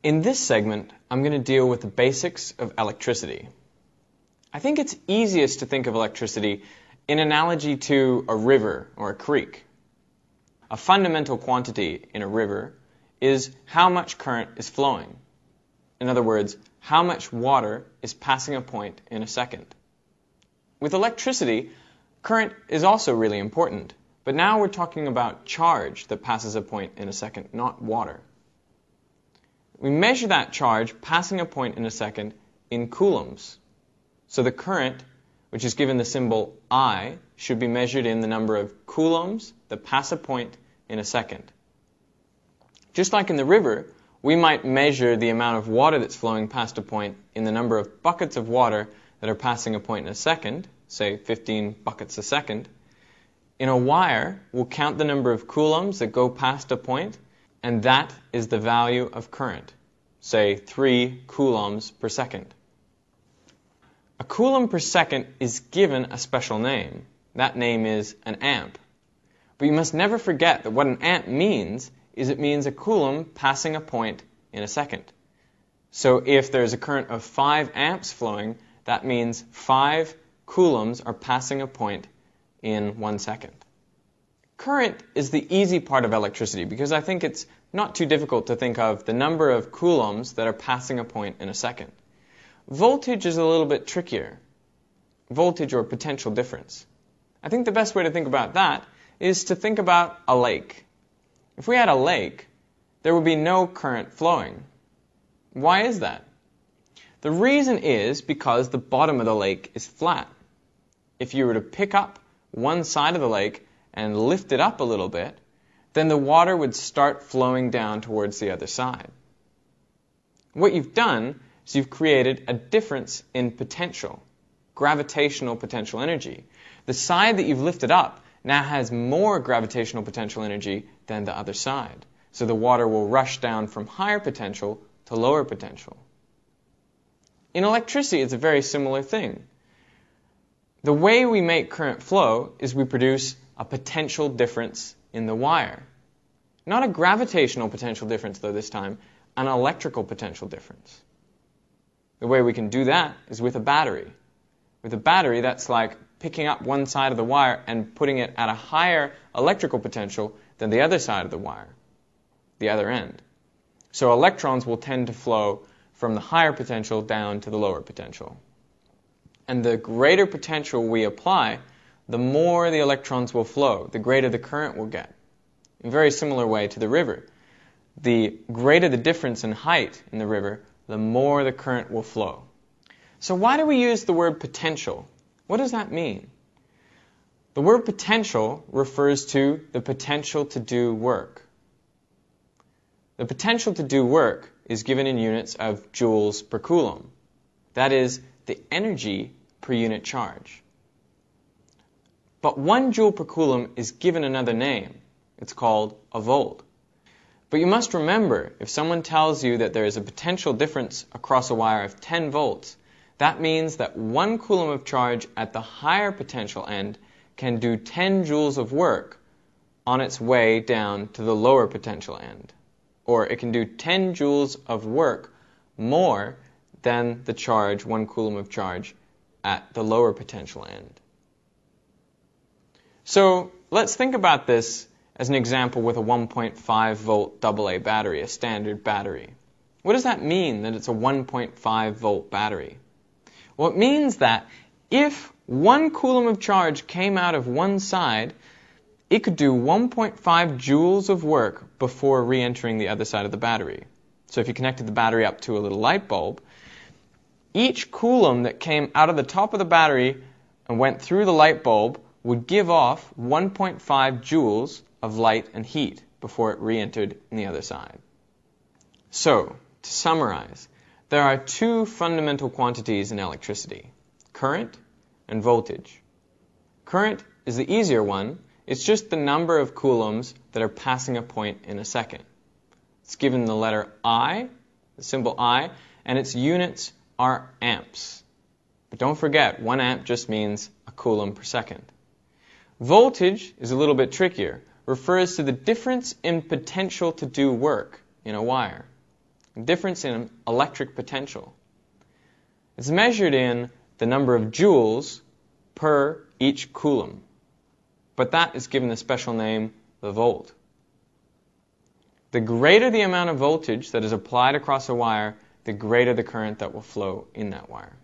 In this segment, I'm going to deal with the basics of electricity. I think it's easiest to think of electricity in analogy to a river or a creek. A fundamental quantity in a river is how much current is flowing. In other words, how much water is passing a point in a second. With electricity, current is also really important, but now we're talking about charge that passes a point in a second, not water. We measure that charge passing a point in a second in coulombs. So the current, which is given the symbol I, should be measured in the number of coulombs that pass a point in a second. Just like in the river, we might measure the amount of water that's flowing past a point in the number of buckets of water that are passing a point in a second, say 15 buckets a second. In a wire, we'll count the number of coulombs that go past a point, and that is the value of current, say 3 coulombs per second. A coulomb per second is given a special name. That name is an amp. But you must never forget that what an amp means is it means a coulomb passing a point in a second. So if there's a current of 5 amps flowing, that means 5 coulombs are passing a point in 1 second. Current is the easy part of electricity because I think it's not too difficult to think of the number of coulombs that are passing a point in a second. Voltage is a little bit trickier. Voltage or potential difference. I think the best way to think about that is to think about a lake. If we had a lake, there would be no current flowing. Why is that? The reason is because the bottom of the lake is flat. If you were to pick up one side of the lake and lift it up a little bit, then the water would start flowing down towards the other side. What you've done is you've created a difference in potential, gravitational potential energy. The side that you've lifted up now has more gravitational potential energy than the other side. So the water will rush down from higher potential to lower potential. In electricity, it's a very similar thing. The way we make current flow is we produce a potential difference in the wire. Not a gravitational potential difference, though, this time, an electrical potential difference. The way we can do that is with a battery. With a battery, that's like picking up one side of the wire and putting it at a higher electrical potential than the other side of the wire, the other end. So electrons will tend to flow from the higher potential down to the lower potential. And the greater potential we apply, the more the electrons will flow, the greater the current will get. In a very similar way to the river. The greater the difference in height in the river, the more the current will flow. So why do we use the word potential? What does that mean? The word potential refers to the potential to do work. The potential to do work is given in units of joules per coulomb. That is the energy per unit charge. But 1 joule per coulomb is given another name. It's called a volt. But you must remember, if someone tells you that there is a potential difference across a wire of 10 volts, that means that 1 coulomb of charge at the higher potential end can do 10 joules of work on its way down to the lower potential end. Or it can do 10 joules of work more than the charge, 1 coulomb of charge, at the lower potential end. So let's think about this as an example with a 1.5 volt AA battery, a standard battery. What does that mean that it's a 1.5 volt battery? Well, it means that if 1 coulomb of charge came out of one side, it could do 1.5 joules of work before re-entering the other side of the battery. So if you connected the battery up to a little light bulb, each coulomb that came out of the top of the battery and went through the light bulb would give off 1.5 joules of light and heat before it re-entered in the other side. So, to summarize, there are 2 fundamental quantities in electricity, current and voltage. Current is the easier one. It's just the number of coulombs that are passing a point in a second. It's given the letter I, the symbol I, and its units are amps. But don't forget, 1 amp just means a coulomb per second. Voltage is a little bit trickier, refers to the difference in potential to do work in a wire. difference in electric potential. It's measured in the number of joules per each coulomb, but that is given the special name, the volt. The greater the amount of voltage that is applied across a wire, the greater the current that will flow in that wire.